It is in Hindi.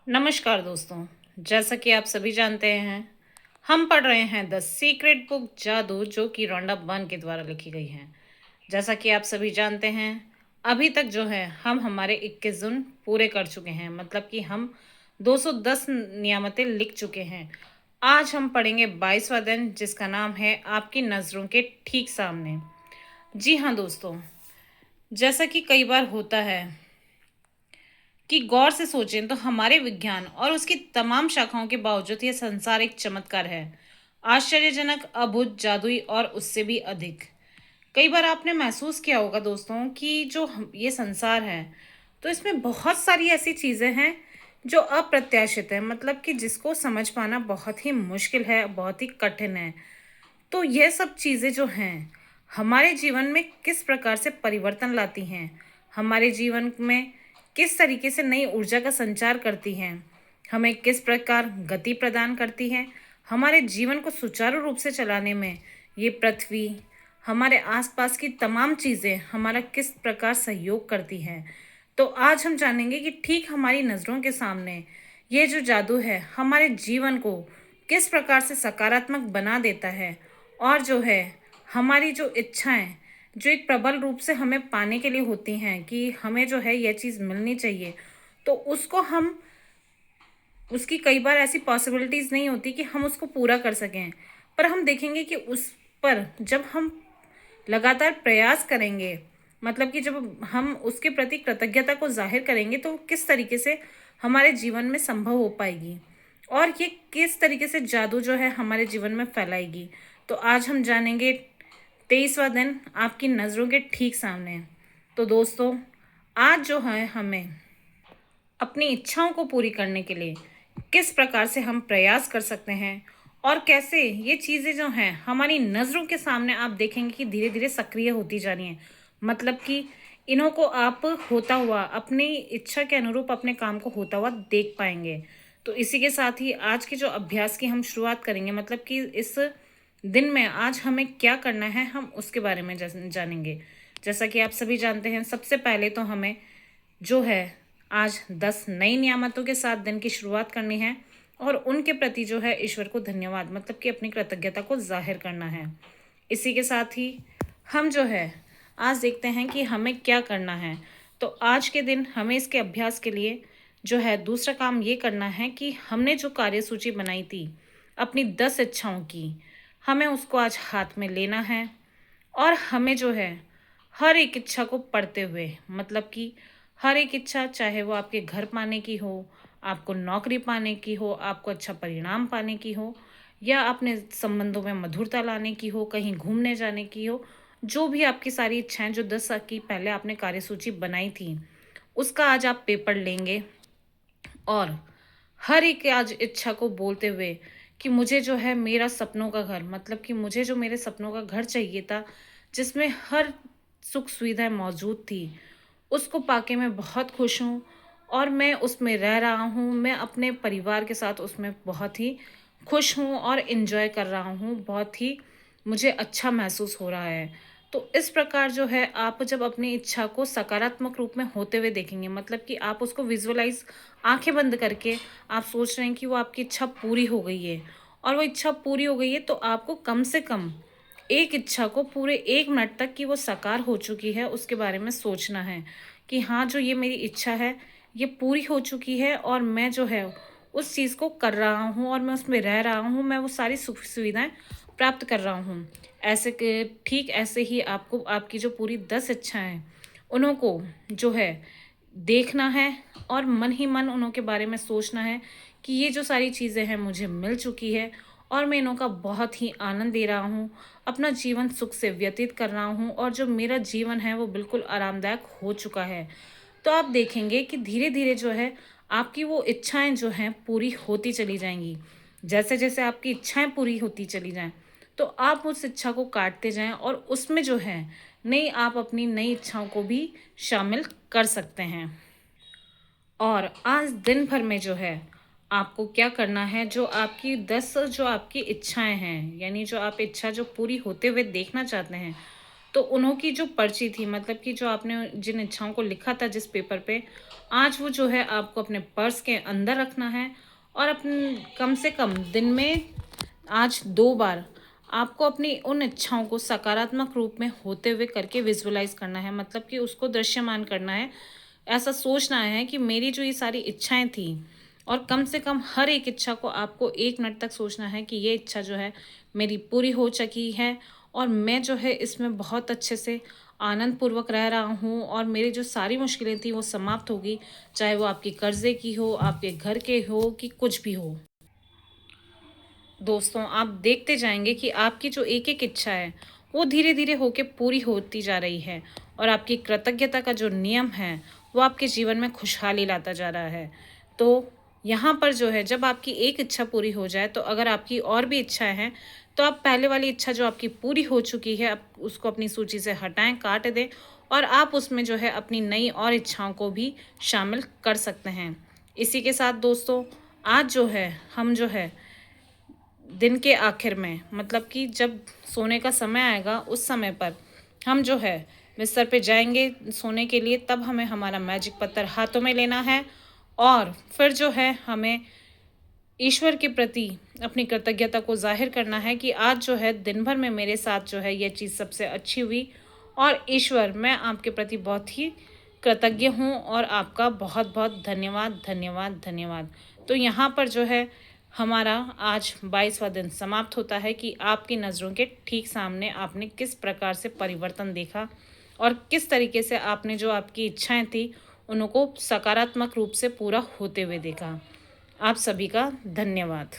नमस्कार दोस्तों। जैसा कि आप सभी जानते हैं, हम पढ़ रहे हैं द सीक्रेट बुक जादू, जो कि रोंडा बर्न के द्वारा लिखी गई है। जैसा कि आप सभी जानते हैं, अभी तक जो है हम हमारे 21 दिन पूरे कर चुके हैं, मतलब कि हम 210 नियामतें लिख चुके हैं। आज हम पढ़ेंगे 22वां दिन, जिसका नाम है आपकी नज़रों के ठीक सामने। जी हाँ दोस्तों, जैसा कि कई बार होता है कि गौर से सोचें तो हमारे विज्ञान और उसकी तमाम शाखाओं के बावजूद यह संसार एक चमत्कार है। आश्चर्यजनक, अद्भुत, जादुई और उससे भी अधिक। कई बार आपने महसूस किया होगा दोस्तों कि ये संसार है, तो इसमें बहुत सारी ऐसी चीज़ें हैं जो अप्रत्याशित है, मतलब कि जिसको समझ पाना बहुत ही मुश्किल है, बहुत ही कठिन है। तो यह सब चीज़ें जो हैं हमारे जीवन में किस प्रकार से परिवर्तन लाती हैं, हमारे जीवन में किस तरीके से नई ऊर्जा का संचार करती हैं, हमें किस प्रकार गति प्रदान करती हैं, हमारे जीवन को सुचारू रूप से चलाने में ये पृथ्वी, हमारे आसपास की तमाम चीज़ें हमारा किस प्रकार सहयोग करती हैं। तो आज हम जानेंगे कि ठीक हमारी नज़रों के सामने ये जो जादू है हमारे जीवन को किस प्रकार से सकारात्मक बना देता है, और जो है हमारी जो इच्छाएं, जो एक प्रबल रूप से हमें पाने के लिए होती हैं कि हमें जो है यह चीज़ मिलनी चाहिए, तो उसको हम उसकी कई बार ऐसी पॉसिबिलिटीज़ नहीं होती कि हम उसको पूरा कर सकें। पर हम देखेंगे कि उस पर जब हम लगातार प्रयास करेंगे, मतलब कि जब हम उसके प्रति कृतज्ञता को जाहिर करेंगे, तो किस तरीके से हमारे जीवन में संभव हो पाएगी और ये किस तरीके से जादू जो है हमारे जीवन में फैलाएगी। तो आज हम जानेंगे 23वां दिन आपकी नज़रों के ठीक सामने। तो दोस्तों, आज जो है हमें अपनी इच्छाओं को पूरी करने के लिए किस प्रकार से हम प्रयास कर सकते हैं, और कैसे ये चीज़ें जो हैं हमारी नज़रों के सामने आप देखेंगे कि धीरे धीरे सक्रिय होती जा रही हैं। मतलब कि इन्हों को आप होता हुआ, अपनी इच्छा के अनुरूप अपने काम को होता हुआ देख पाएंगे। तो इसी के साथ ही आज के जो अभ्यास की हम शुरुआत करेंगे, मतलब कि इस दिन में आज हमें क्या करना है हम उसके बारे में जानेंगे। जैसा कि आप सभी जानते हैं, सबसे पहले तो हमें जो है आज 10 नई नियामतों के साथ दिन की शुरुआत करनी है, और उनके प्रति जो है ईश्वर को धन्यवाद, मतलब कि अपनी कृतज्ञता को जाहिर करना है। इसी के साथ ही हम जो है आज देखते हैं कि हमें क्या करना है। तो आज के दिन हमें इसके अभ्यास के लिए जो है दूसरा काम ये करना है कि हमने जो कार्यसूची बनाई थी अपनी 10 इच्छाओं की, हमें उसको आज हाथ में लेना है, और हमें जो है हर एक इच्छा को पढ़ते हुए, मतलब कि हर एक इच्छा, चाहे वो आपके घर पाने की हो, आपको नौकरी पाने की हो, आपको अच्छा परिणाम पाने की हो, या अपने संबंधों में मधुरता लाने की हो, कहीं घूमने जाने की हो, जो भी आपकी सारी इच्छाएं जो 10 की पहले आपने कार्यसूची बनाई थी, उसका आज आप पेपर लेंगे, और हर एक आज इच्छा को बोलते हुए कि मुझे जो है मेरा सपनों का घर, मतलब कि मुझे जो मेरे सपनों का घर चाहिए था, जिसमें हर सुख सुविधाएं मौजूद थी, उसको पाके मैं बहुत खुश हूँ, और मैं उसमें रह रहा हूँ। मैं अपने परिवार के साथ उसमें बहुत ही खुश हूँ और इन्जॉय कर रहा हूँ, बहुत ही मुझे अच्छा महसूस हो रहा है। तो इस प्रकार जो है आप जब अपनी इच्छा को सकारात्मक रूप में होते हुए देखेंगे, मतलब कि आप उसको विजुअलाइज, आंखें बंद करके आप सोच रहे हैं कि वो आपकी इच्छा पूरी हो गई है, और वो इच्छा पूरी हो गई है, तो आपको कम से कम एक इच्छा को पूरे 1 मिनट तक कि वो साकार हो चुकी है उसके बारे में सोचना है कि हाँ, जो ये मेरी इच्छा है ये पूरी हो चुकी है, और मैं जो है उस चीज़ को कर रहा हूँ, और मैं उसमें रह रहा हूँ, मैं वो सारी सुख सुविधाएं प्राप्त कर रहा हूँ। ठीक ऐसे ही आपको आपकी जो पूरी 10 इच्छाएं हैं उन्हों को जो है देखना है, और मन ही मन उन्हों के बारे में सोचना है कि ये जो सारी चीज़ें हैं मुझे मिल चुकी है, और मैं इन्हों का बहुत ही आनंद ले रहा हूँ, अपना जीवन सुख से व्यतीत कर रहा हूँ, और जो मेरा जीवन है वो बिल्कुल आरामदायक हो चुका है। तो आप देखेंगे कि धीरे धीरे जो है आपकी वो इच्छाएं जो हैं पूरी होती चली जाएंगी। जैसे जैसे आपकी इच्छाएं पूरी होती चली जाएं, तो आप उस इच्छा को काटते जाएं, और उसमें जो है नई, आप अपनी नई इच्छाओं को भी शामिल कर सकते हैं। और आज दिन भर में जो है आपको क्या करना है, जो आपकी 10 जो आपकी इच्छाएं हैं, यानी जो आप इच्छा जो पूरी होते हुए देखना चाहते हैं, तो उन्हों की जो पर्ची थी, मतलब कि जो आपने जिन इच्छाओं को लिखा था जिस पेपर पे, आज वो जो है आपको अपने पर्स के अंदर रखना है और कम से कम दिन में आज 2 बार आपको अपनी उन इच्छाओं को सकारात्मक रूप में होते हुए करके विजुअलाइज़ करना है, मतलब कि उसको दृश्यमान करना है। ऐसा सोचना है कि मेरी जो ये सारी इच्छाएँ थी, और कम से कम हर एक इच्छा को आपको 1 मिनट तक सोचना है कि ये इच्छा जो है मेरी पूरी हो चुकी है और मैं जो है इसमें बहुत अच्छे से आनंदपूर्वक रह रहा हूँ और मेरी जो सारी मुश्किलें थी वो समाप्त होगी, चाहे वो आपकी कर्ज़े की हो, आपके घर के हो कि कुछ भी हो। दोस्तों, आप देखते जाएंगे कि आपकी जो एक-एक इच्छा है, वो धीरे-धीरे होके पूरी होती जा रही है और आपकी कृतज्ञता का जो नियम है, वो आपके जीवन में खुशहाली लाता जा रहा है। तो यहाँ पर जो है, जब आपकी एक इच्छा पूरी हो जाए, तो अगर आपकी और भी इच्छाएँ हैं, तो आप पहले वाली इच्छा जो आपकी पूरी हो चुकी है, आप उसको अपनी सूची से हटाएँ, काट दें और आप उसमें जो है अपनी नई और इच्छाओं को भी शामिल कर सकते हैं। इसी के साथ दोस्तों, आज जो है, हम जो है दिन के आखिर में, मतलब कि जब सोने का समय आएगा उस समय पर हम जो है बिस्तर पे जाएंगे सोने के लिए, तब हमें हमारा मैजिक पत्थर हाथों में लेना है और फिर जो है हमें ईश्वर के प्रति अपनी कृतज्ञता को जाहिर करना है कि आज जो है दिन भर में मेरे साथ जो है ये चीज़ सबसे अच्छी हुई और ईश्वर, मैं आपके प्रति बहुत ही कृतज्ञ हूँ और आपका बहुत बहुत धन्यवाद धन्यवाद धन्यवाद। तो यहाँ पर जो है हमारा आज 22वां दिन समाप्त होता है कि आपकी नज़रों के ठीक सामने आपने किस प्रकार से परिवर्तन देखा और किस तरीके से आपने जो आपकी इच्छाएं थी उनको सकारात्मक रूप से पूरा होते हुए देखा। आप सभी का धन्यवाद।